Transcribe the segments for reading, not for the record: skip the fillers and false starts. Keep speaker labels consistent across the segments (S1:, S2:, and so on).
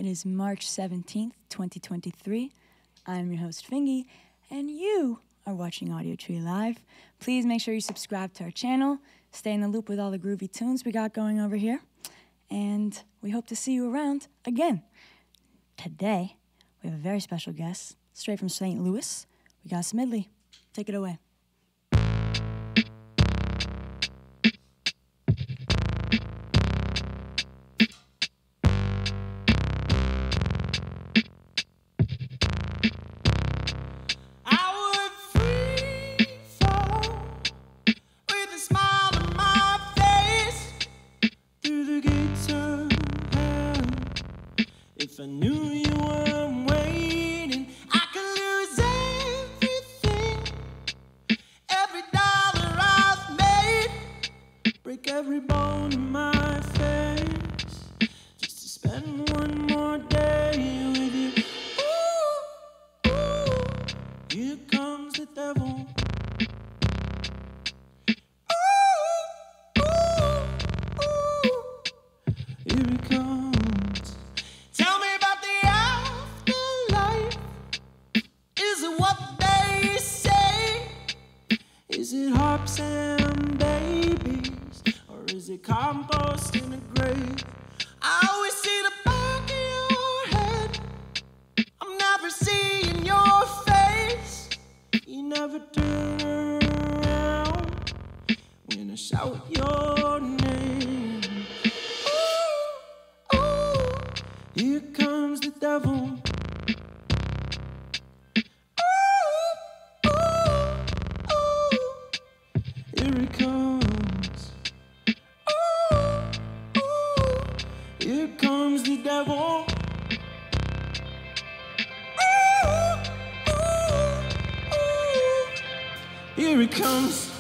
S1: It is March 17th, 2023. I'm your host, FINGY, and you are watching Audiotree Live. Please make sure you subscribe to our channel, stay in the loop with all the groovy tunes we got going over here, and we hope to see you around again. Today, we have a very special guest, straight from St. Louis. We got Smidley. Take it away.
S2: If I knew you weren't waiting, I could lose everything. Every dollar I've made, break every bone in my face, just to spend one more day with you. Ooh, ooh, here comes the devil. Ooh, ooh, ooh, here he comes. Tell me about the afterlife. Is it what they say? Is it harps and babies? Or is it compost in a grave? I always see the back of your head. I'm never seeing your face. You never turn around when I shout your name. Here comes the devil. Ooh, ooh, ooh. Here he comes. Ooh, ooh. Here comes the devil. Ooh, ooh, ooh. Here he comes.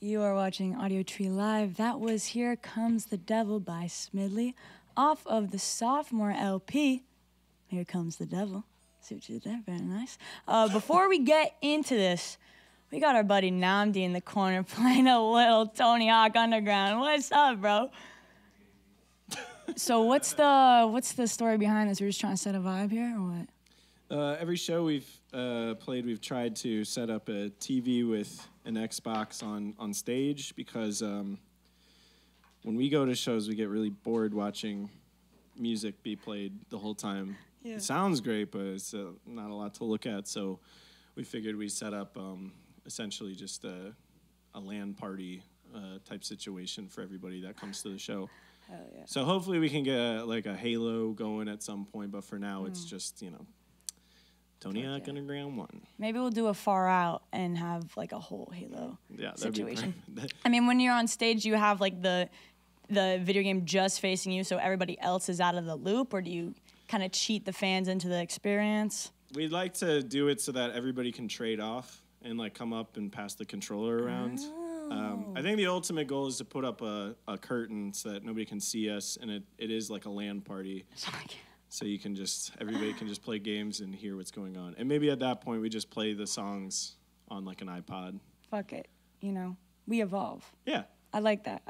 S1: You are watching Audiotree Live. That was Here Comes the Devil by Smidley off of the sophomore LP, Here Comes the Devil. See what you did there? Very nice. Before we get into this, we got our buddy Namdi in the corner playing a little Tony Hawk Underground. What's up, bro? So what's the story behind this? We're just trying to set a vibe here, or what?
S2: Every show we've played, we've tried to set up a TV with an Xbox on stage because when we go to shows, we get really bored watching music be played the whole time. Yeah. It sounds great, but it's not a lot to look at. So we figured we'd set up essentially just a LAN party type situation for everybody that comes to the show.
S1: Hell yeah.
S2: So hopefully we can get like a Halo going at some point, but for now it's just, Tony Hawk Underground 1.
S1: Maybe we'll do a Far Out and have like a whole Halo situation.
S2: That'd be
S1: I mean, when you're on stage, you have like the video game just facing you, so everybody else is out of the loop, or do you kind of cheat the fans into the experience?
S2: We'd like to do it so that everybody can trade off and like come up and pass the controller around. I think the ultimate goal is to put up a curtain so that nobody can see us, and it is like a LAN party.
S3: So you can everybody can just play games and hear what's going on. And maybe at that point we just play the songs on like an iPod.
S1: Fuck it. You know, we evolve.
S3: Yeah.
S1: I like that.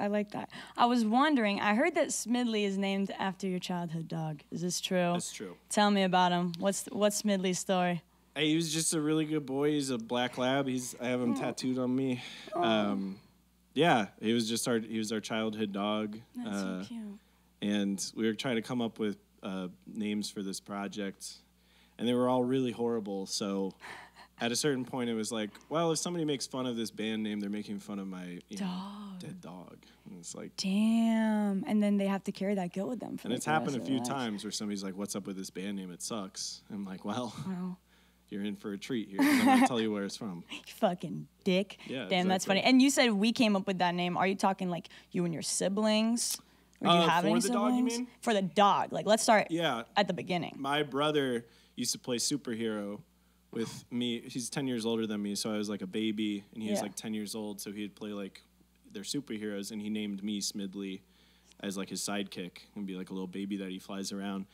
S1: I was wondering, I heard that Smidley is named after your childhood dog. Is this true?
S3: That's true.
S1: Tell me about him. What's Smidley's story?
S3: Hey, he was just a really good boy. He's a black lab. I have him tattooed on me. Yeah, he was our childhood dog.
S1: That's so cute.
S3: And we were trying to come up with names for this project, and they were all really horrible. So at a certain point, it was like, well, if somebody makes fun of this band name, they're making fun of my dead dog. And it's like,
S1: damn. And then they have to carry that guilt with them.
S3: And it's happened a few times where somebody's like, what's up with this band name? It sucks. And I'm like, well, you're in for a treat here. I'm going to tell you where it's from. You
S1: fucking dick.
S3: Yeah,
S1: damn,
S3: exactly.
S1: That's funny. And you said we came up with that name. Are you talking like you and your siblings? Or do you have any
S3: for the
S1: siblings?
S3: dog, you mean?
S1: For the dog. Like, let's start at the beginning.
S3: My brother used to play superhero with me. He's 10 years older than me, so I was like a baby, and he was like 10 years old, so he'd play like their superheroes, and he named me Smidley as like his sidekick and be like a little baby that he flies around.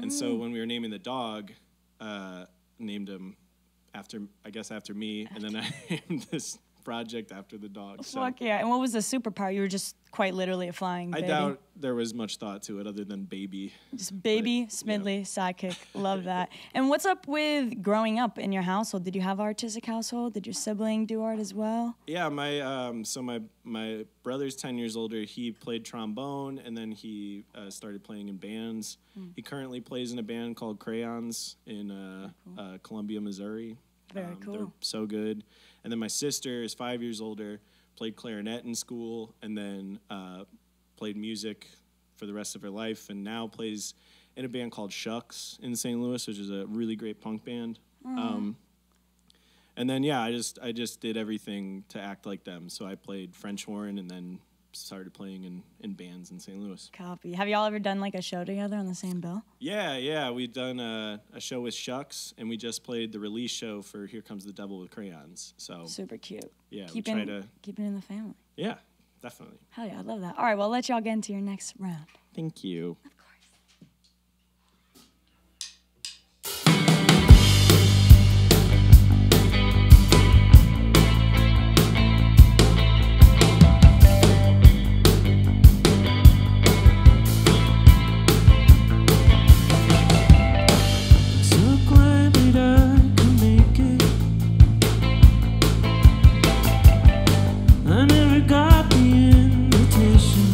S3: And so when we were naming the dog, named him after me, and then I named this project after the dog. So
S1: Fuck yeah. And what was the superpower? You were just quite literally a flying baby.
S3: I doubt there was much thought to it other than baby.
S1: Just baby, Smidley, sidekick. Love that. And what's up with growing up in your household? Did you have an artistic household? Did your sibling do art as well?
S3: Yeah, my brother's 10 years older. He played trombone, and then he started playing in bands. He currently plays in a band called Crayons in Columbia, Missouri.
S1: Very cool.
S3: They're so good. And then my sister is 5 years older, played clarinet in school, and then played music for the rest of her life, and now plays in a band called Shucks in St. Louis, which is a really great punk band. And then I just did everything to act like them. So I played French horn, and then started playing in bands in St. Louis.
S1: Copy. Have y'all ever done like a show together on the same bill?
S3: Yeah. We've done a show with Shucks, and we just played the release show for Here Comes the Devil with Crayons. So
S1: super cute.
S3: Yeah,
S1: keeping it in the family.
S3: Yeah, definitely.
S1: Hell yeah, I love that. All right, well, I'll let y'all get into your next round.
S3: Thank you.
S1: Of course.
S2: I never got the invitation.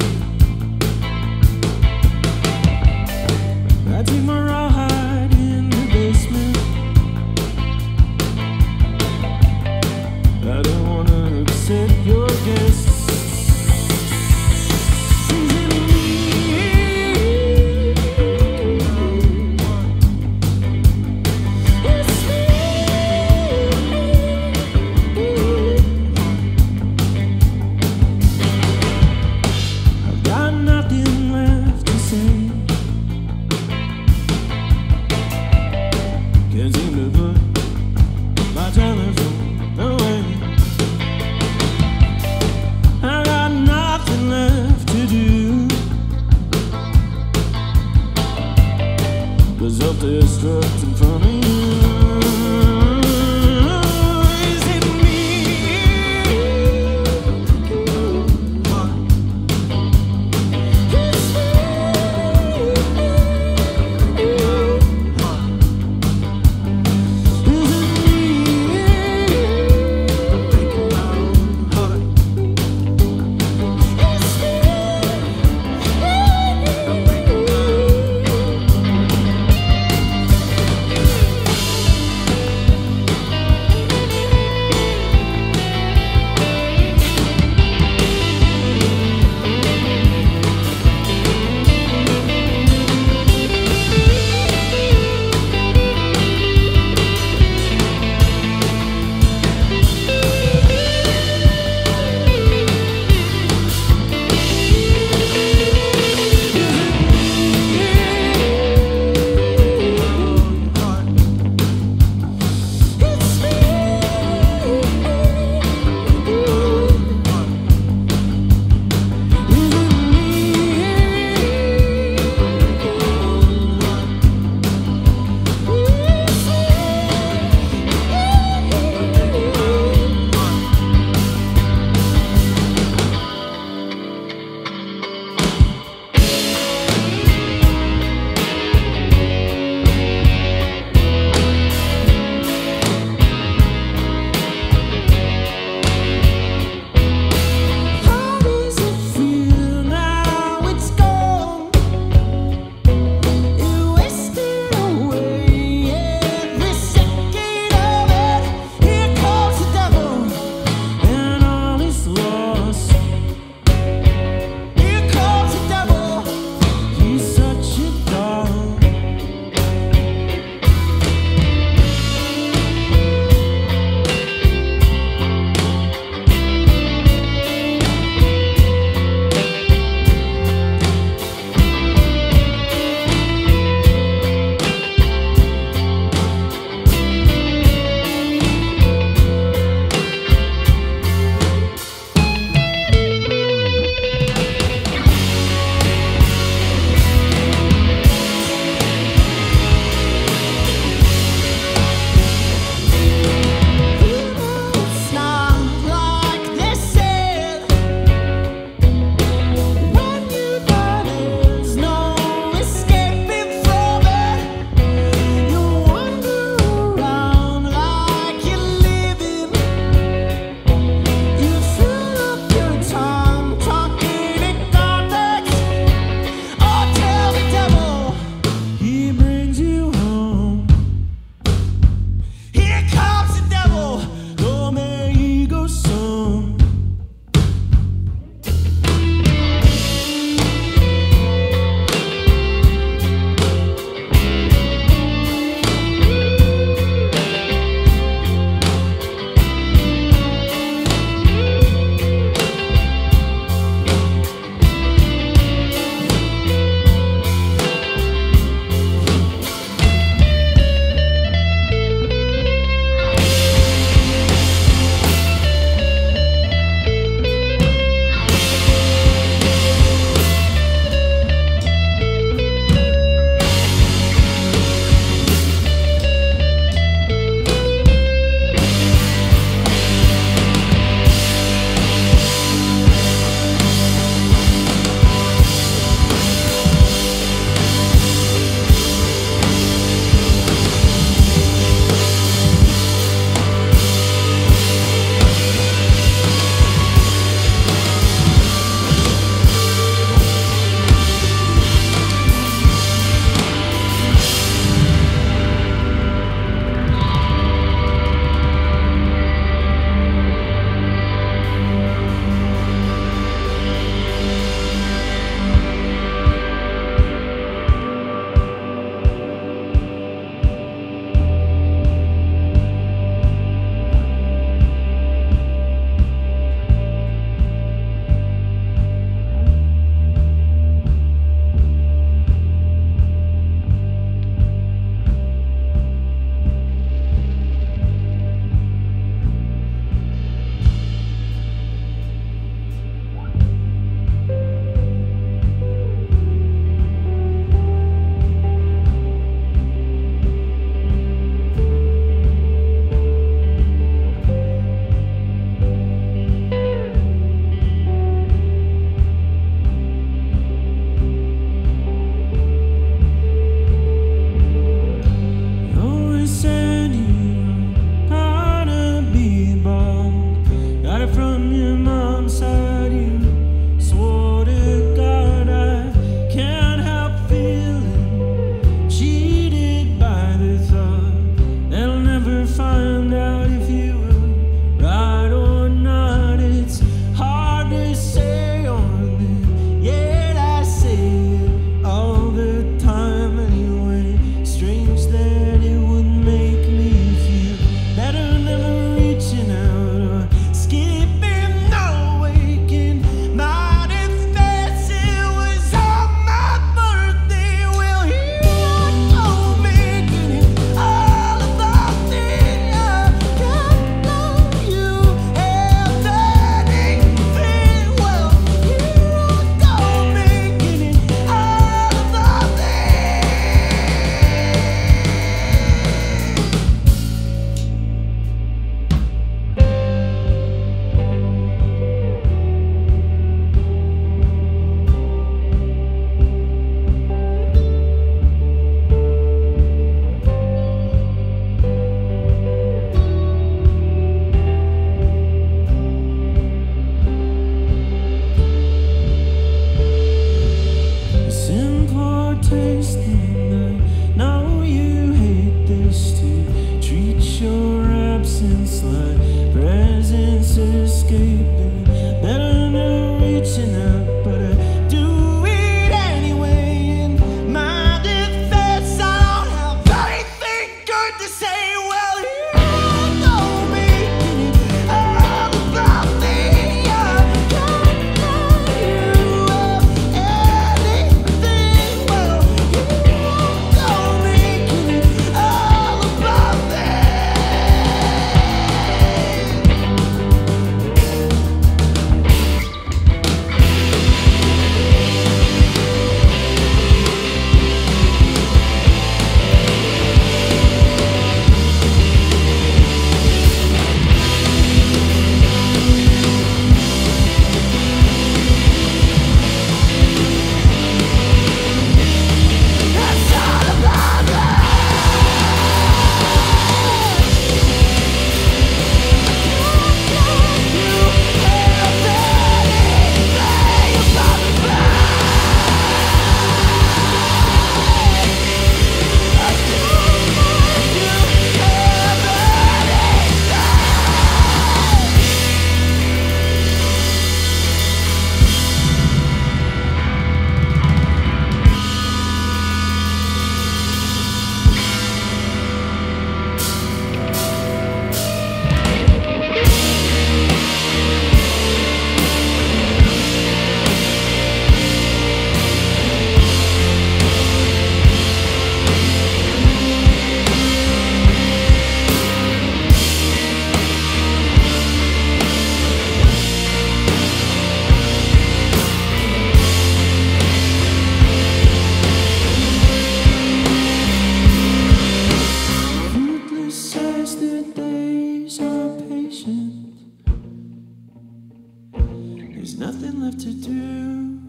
S2: There's nothing left to do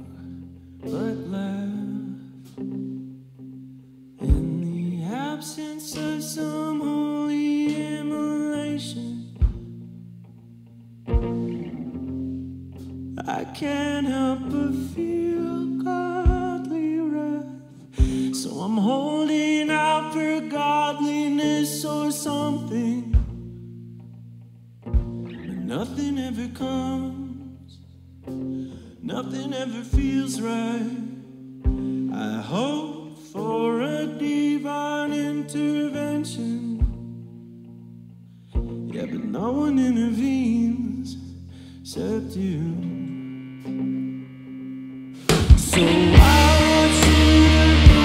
S2: but laugh. In the absence of some holy immolation, I can't help but feel godly wrath. So I'm holding out for godliness or something, but nothing ever comes, nothing ever feels right. I hope for a divine intervention, yeah, but no one intervenes except you. So I want you to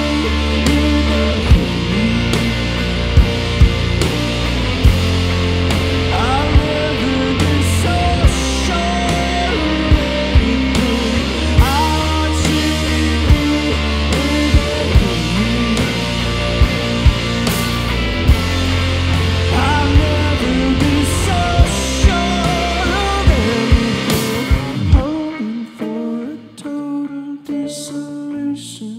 S2: be I'll never be so sure of anything. I want you to be I'll never be so sure of anything. Hoping for a total dissolution,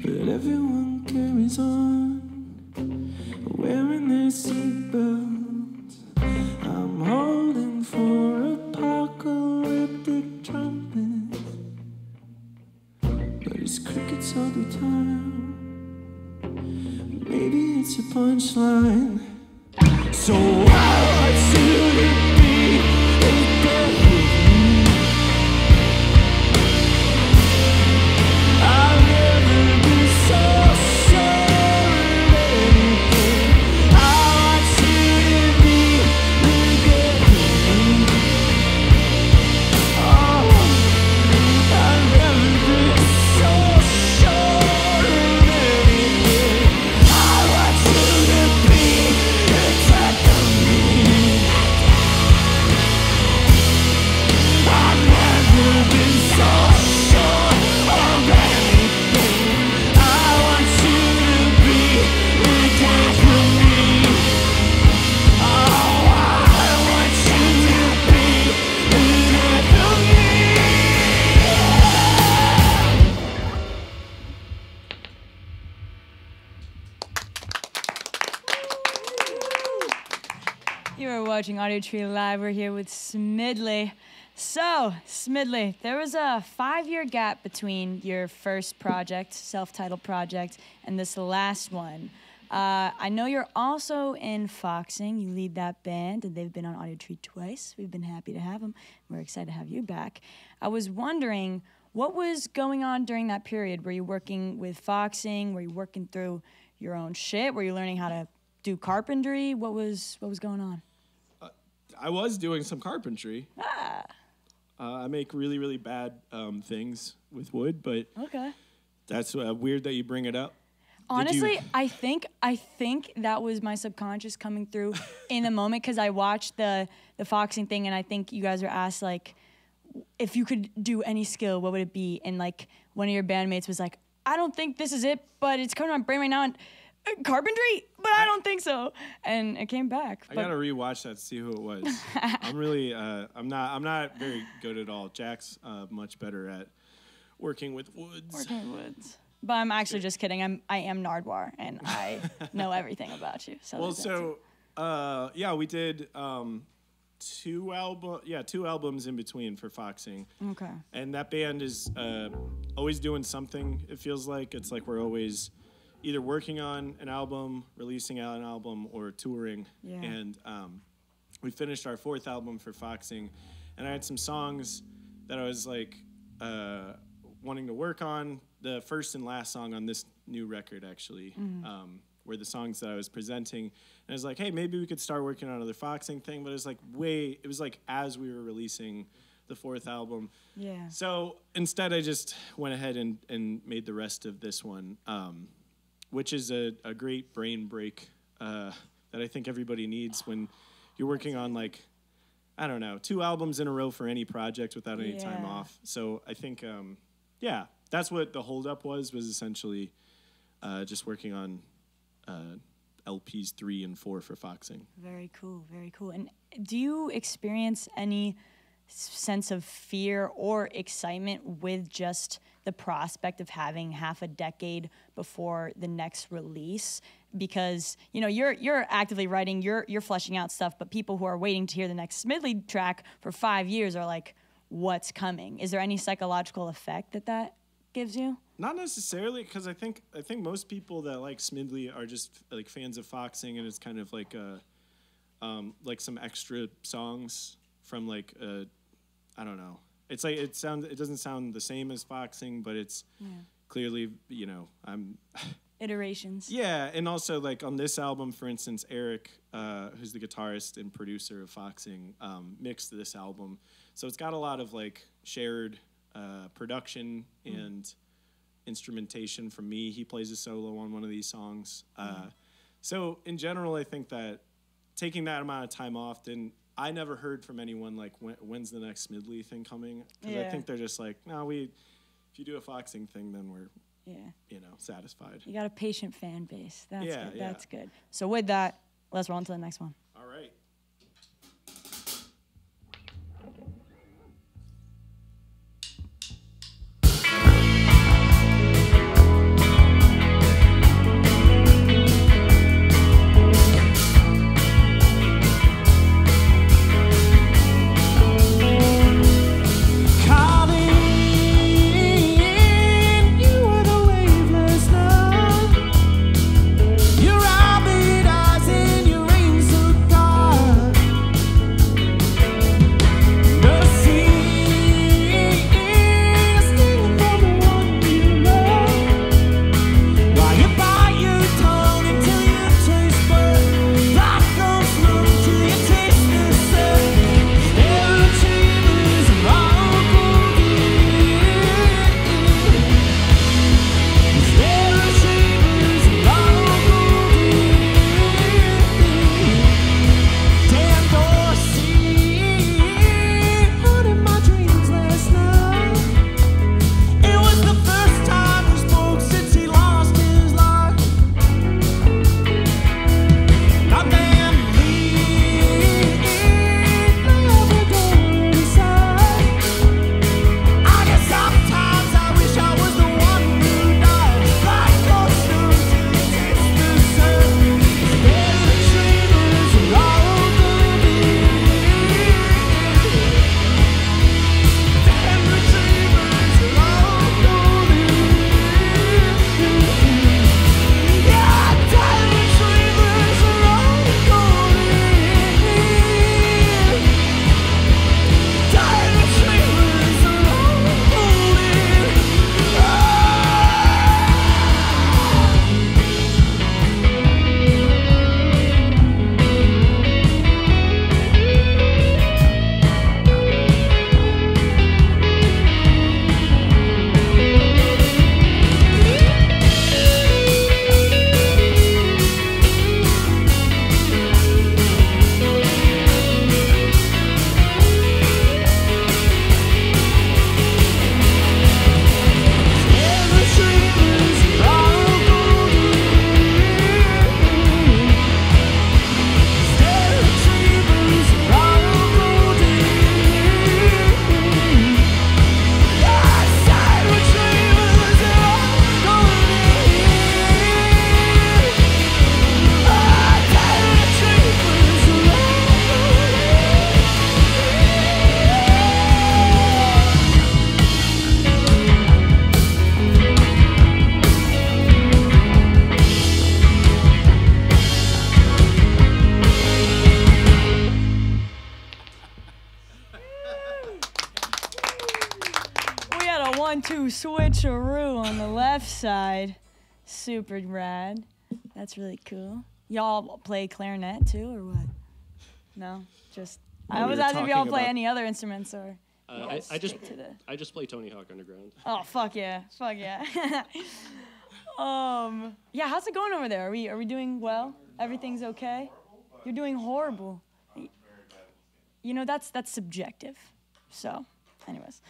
S2: but everyone carries on, wearing their seatbelts. I'm holding for apocalyptic trumpets, but it's crickets all the time. Maybe it's a punchline. So I want you to be there with me. I'll never be so sure of anything. I want you to be there with me. Oh, I'll never be so sure of anything. I want you to be the track of me. I've never been so sure of anything. I want you to be the track of me. Oh, I want you to be the track of me.
S1: You are watching Audiotree Live. We're here with Smidley. So, Smidley, there was a 5-year gap between your first project, self-titled project, and this last one. I know you're also in Foxing. You lead that band, and they've been on Audiotree twice. We've been happy to have them. We're excited to have you back. I was wondering, what was going on during that period? Were you working with Foxing? Were you working through your own shit? Were you learning how to do carpentry? What was going on?
S3: I was doing some carpentry. I make really, really bad things with wood, but
S1: Okay.
S3: that's weird that you bring it up.
S1: Honestly, I think that was my subconscious coming through in the moment, because I watched the Foxing thing, and I think you guys were asked, like, if you could do any skill, what would it be? And like one of your bandmates was like, I don't think this is it, but it's coming on my brain right now, and carpentry, but I don't think so. And it came back.
S3: I gotta rewatch that to see who it was. I'm really, I'm not very good at all. Jack's much better at working with woods.
S1: But I'm actually just kidding. I am Nardwar, and I know everything about you. So
S3: Well, so yeah, we did two albums in between for Foxing.
S1: Okay.
S3: And that band is always doing something. It feels like it's like we're always either working on an album, releasing out an album, or touring.
S1: Yeah.
S3: And we finished our 4th album for Foxing, and I had some songs that I was like wanting to work on. The first and last song on this new record, actually, were the songs that I was presenting. And I was like, hey, maybe we could start working on another Foxing thing. But it was like as we were releasing the 4th album.
S1: Yeah.
S3: So instead, I just went ahead and made the rest of this one, which is a great brain break that I think everybody needs when you're working on, like, I don't know, 2 albums in a row for any project without any time off. So I think, that's what the holdup was essentially just working on LPs 3 and 4 for Foxing.
S1: Very cool, very cool. And do you experience any sense of fear or excitement with just the prospect of having half a decade before the next release? Because, you know, you're actively writing, you're fleshing out stuff, but people who are waiting to hear the next Smidley track for 5 years are like, what's coming? Is there any psychological effect that gives you?
S3: Not necessarily, because I think most people that like Smidley are just like fans of Foxing, and it's kind of like like some extra songs from like I don't know. It's like it doesn't sound the same as Foxing, but it's clearly, you know,
S1: Iterations.
S3: Yeah, and also like on this album, for instance, Eric, who's the guitarist and producer of Foxing, mixed this album, so it's got a lot of like shared production and instrumentation from me. He plays a solo on one of these songs. So in general, I think that taking that amount of time off, then I never heard from anyone like when's the next Smidley thing coming, because I think they're just like, no, if you do a Foxing thing, then we're you know, satisfied.
S1: You got a patient fan base. That's good.
S3: Yeah.
S1: That's good. So with that, let's roll on to the next one.
S3: All right.
S1: Switcheroo on the left side. Super rad. That's really cool. Y'all play clarinet too, or what? No? Just... I was asking if y'all play any other instruments, or...
S4: I just play Tony Hawk Underground.
S1: Oh, fuck yeah. Fuck yeah. Yeah, how's it going over there? Are we doing well? Everything's okay? You're doing horrible. You know, that's subjective. So... Anyways,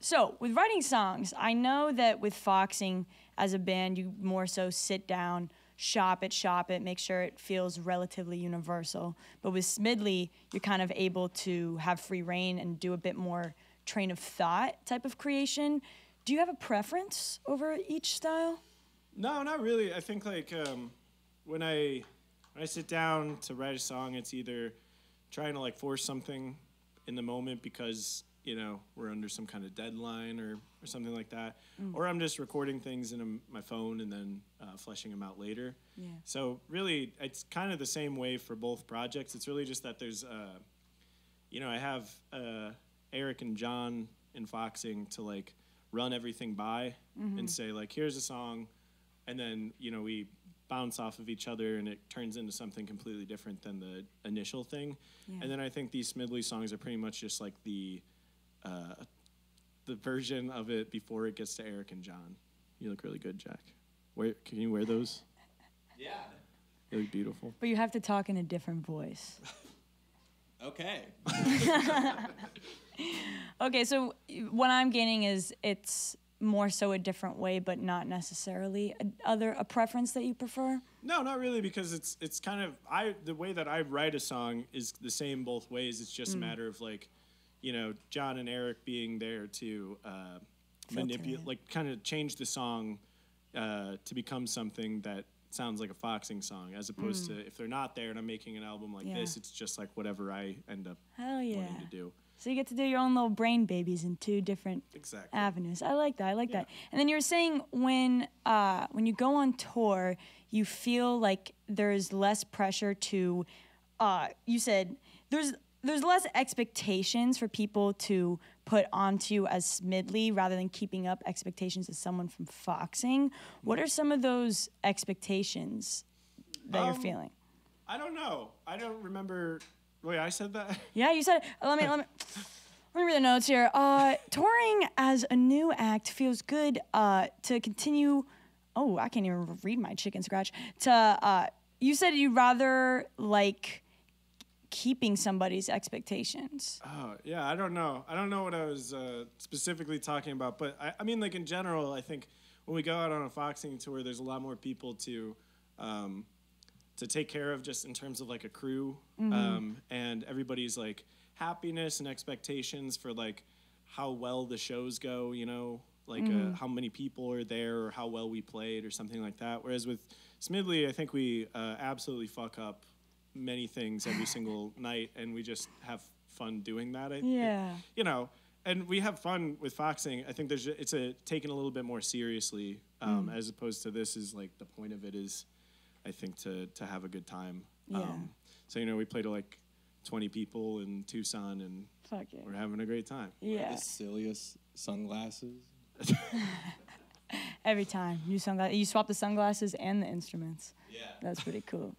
S1: so with writing songs, I know that with Foxing as a band, you more so sit down, shop it, make sure it feels relatively universal. But with Smidley, you're kind of able to have free reign and do a bit more train of thought type of creation. Do you have a preference over each style?
S3: No, not really. I think like when I sit down to write a song, it's either trying to like force something in the moment because we're under some kind of deadline or something like that, or I'm just recording things in my phone and then fleshing them out later.
S1: Yeah.
S3: So really, it's kind of the same way for both projects. It's really just that there's, I have Eric and John in Foxing to like run everything by and say like, here's a song, and then we bounce off of each other and it turns into something completely different than the initial thing. Yeah. And then I think these Smidley songs are pretty much just like the version of it before it gets to Eric and John. You look really good, Jack. Can you wear those?
S2: Yeah.
S3: You look beautiful.
S1: But you have to talk in a different voice.
S2: Okay.
S1: Okay, so what I'm getting is it's more so a different way, but not necessarily a preference that you prefer?
S3: No, not really, because it's kind of the way that I write a song is the same both ways. It's just a matter of like, John and Eric being there to manipulate, like kind of change the song to become something that sounds like a Foxing song, as opposed to if they're not there and I'm making an album like this, it's just like whatever I end up wanting to do.
S1: So you get to do your own little brain babies in two different avenues. I like that. that. And then you were saying when you go on tour, you feel like there's less pressure to. You said there's less expectations for people to put onto you as Smidley rather than keeping up expectations as someone from Foxing. What are some of those expectations that you're feeling?
S3: I don't know. I don't remember. Wait, I said that?
S1: Yeah, you said it. Let me read the notes here. Touring as a new act feels good to continue. Oh, I can't even read my chicken scratch. You said you'd rather like keeping somebody's expectations.
S3: Oh, yeah, I don't know. I don't know what I was specifically talking about, but I mean, like in general, I think when we go out on a Foxing tour, there's a lot more people to take care of just in terms of like a crew, and everybody's like happiness and expectations for like how well the shows go, like how many people are there or how well we played or something like that. Whereas with Smidley, I think we absolutely fuck up many things every single night, and we just have fun doing that. And we have fun with Foxing. I think it's taken a little bit more seriously, as opposed to this is like the point of it is, I think, to have a good time.
S1: Yeah.
S3: So we played to like 20 people in Tucson, and we're having a great time.
S1: Yeah.
S2: The silliest sunglasses.
S1: Every time new sunglasses, you swap the sunglasses and the instruments.
S2: Yeah.
S1: That's pretty cool.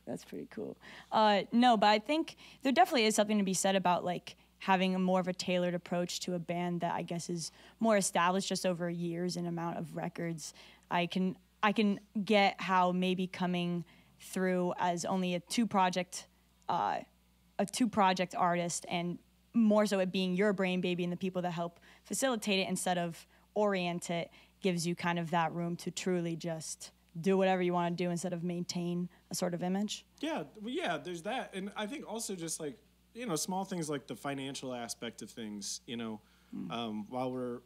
S1: No, but I think there definitely is something to be said about like having a more of a tailored approach to a band that I guess is more established just over years and amount of records. I can get how maybe coming through as only a two project artist, and more so it being your brain baby and the people that help facilitate it instead of orient it, gives you kind of that room to truly just do whatever you want to do instead of maintain a sort of image.
S3: Yeah, there's that. And I think also just like, small things like the financial aspect of things, while we're,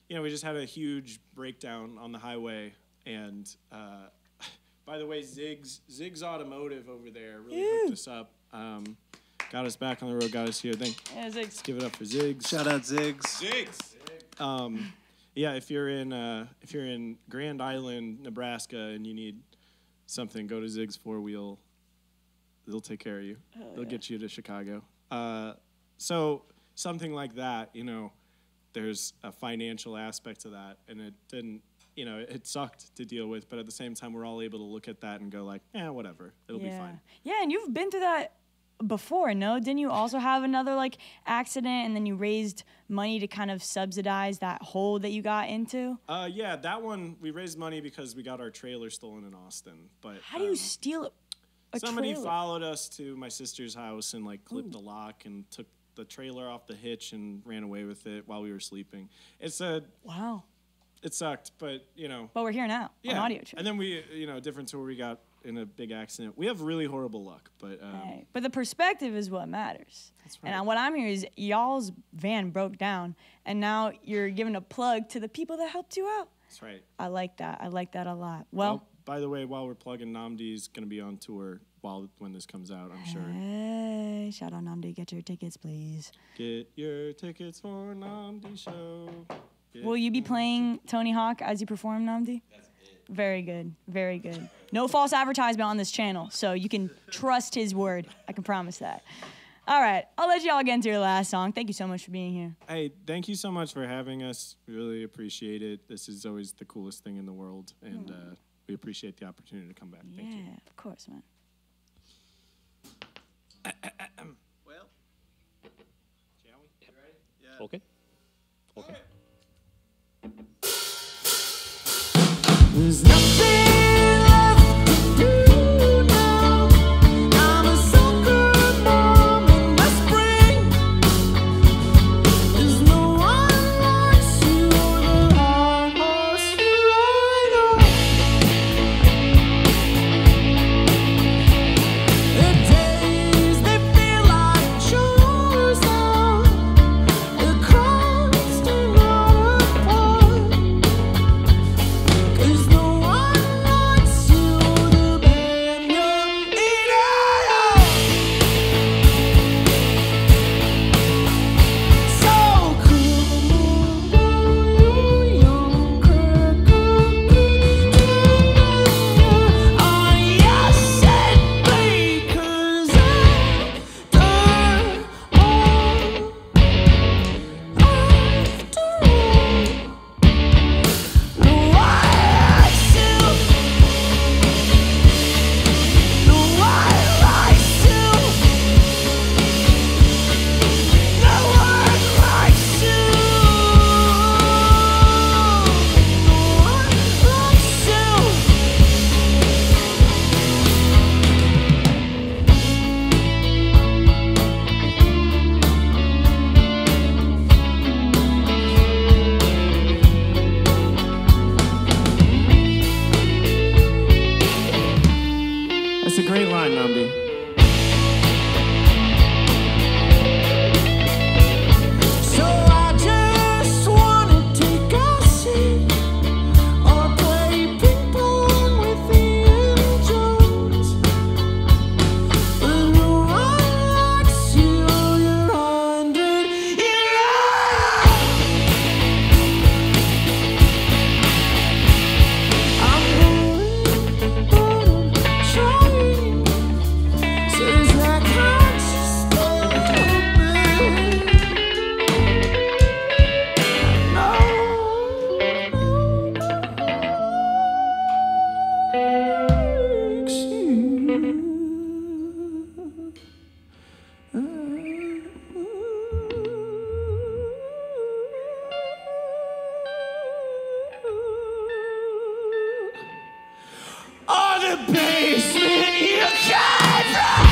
S3: we just had a huge breakdown on the highway. And by the way, Ziggs Automotive over there really hooked us up. Got us back on the road, got us here.
S1: Ziggs.
S3: Let's give it up for Ziggs.
S2: Shout out Ziggs.
S3: Yeah, if you're in Grand Island, Nebraska, and you need something, go to Ziggs 4-Wheel. They'll take care of you. They'll get you to Chicago. So something like that, there's a financial aspect to that, and it didn't, it sucked to deal with, but at the same time, we're all able to look at that and go like, whatever, it'll be fine.
S1: Yeah, and you've been through that before, no? Didn't you also have another like accident, and then you raised money to kind of subsidize that hole that you got into?
S3: Yeah, that one we raised money because we got our trailer stolen in Austin. But
S1: how do you steal a
S3: somebody
S1: trailer?
S3: Followed us to my sister's house and like clipped the lock and took the trailer off the hitch and ran away with it while we were sleeping.
S1: Wow.
S3: It sucked, but
S1: But we're here now on Audiotree.
S3: And then we, different tour, we got in a big accident. We have really horrible luck, but
S1: Hey, but the perspective is what matters.
S3: That's right.
S1: And what I'm hearing is y'all's van broke down, and now you're giving a plug to the people that helped you out.
S3: that's right.
S1: I like that. I like that a lot. Well,
S3: By the way, while we're plugging, Namdi's going to be on tour when this comes out, I'm sure.
S1: hey, shout out Namdi. Get your tickets, please.
S3: Get your tickets for Namdi show.
S1: Will you be playing Tony Hawk as you perform, Namdi? That's it. Very good. Very good. No false advertisement on this channel, so you can trust his word. I can promise that. All right, I'll let y'all get into your last song. Thank you so much for being here.
S3: Hey, thank you so much for having us. We really appreciate it. This is always the coolest thing in the world, and we appreciate the opportunity to come back. Thank you.
S1: Yeah, of course, man.
S3: Well, shall we? You ready? Yeah.
S4: Okay. Okay.
S2: There's nothing left to do now. I'm a soccer mom in the spring. There's no one likes you on the hard horse you ride on. The days they feel like chores now. The crowds do not apart. 'Cause no one likes you, the band you're in. So cool, young oh yes and because after all, no one likes you. No one likes you. No one likes you. No one likes you.
S3: That's a great line, Namdi.
S2: So I just wanna take a seat or play ping pong with Ian Jones. But no one likes you, you're 100 years I'm going, trying. Says I can't just stop it. On the basement you can't run.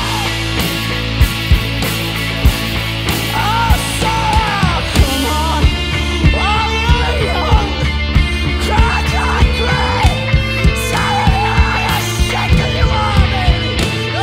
S2: Oh, Sarah, come on, while you're young, cry, cry, cry. Sarah, you're sick as you are, baby. Oh,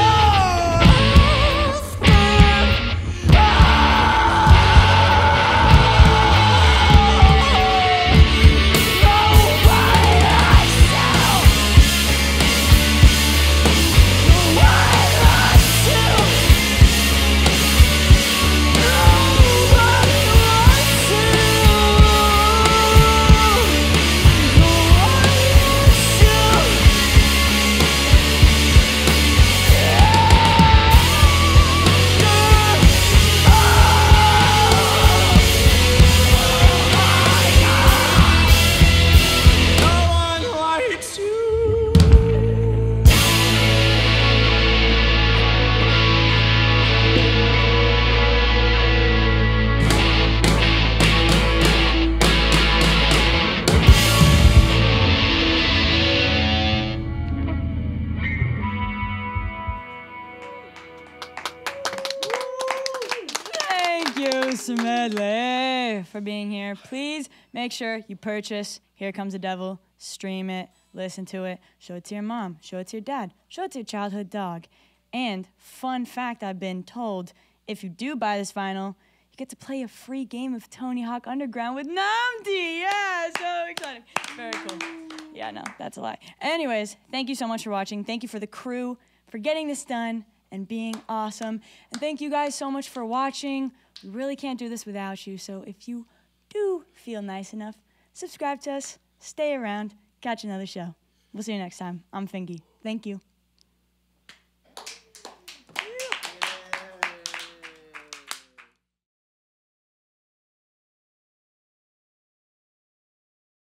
S2: nobody likes
S1: Smidley for being here. Please make sure you purchase Here Comes the Devil, stream it, listen to it, show it to your mom, show it to your dad, show it to your childhood dog. And fun fact I've been told, if you do buy this vinyl, you get to play a free game of Tony Hawk Underground with Namdi. Yeah, so exciting. Very cool. Yeah, no, that's a lie. Anyways, thank you so much for watching. Thank you for the crew for getting this done and being awesome. And thank you guys so much for watching. We really can't do this without you. So if you do feel nice enough, subscribe to us, stay around, catch another show. We'll see you next time. I'm Fingy. Thank you.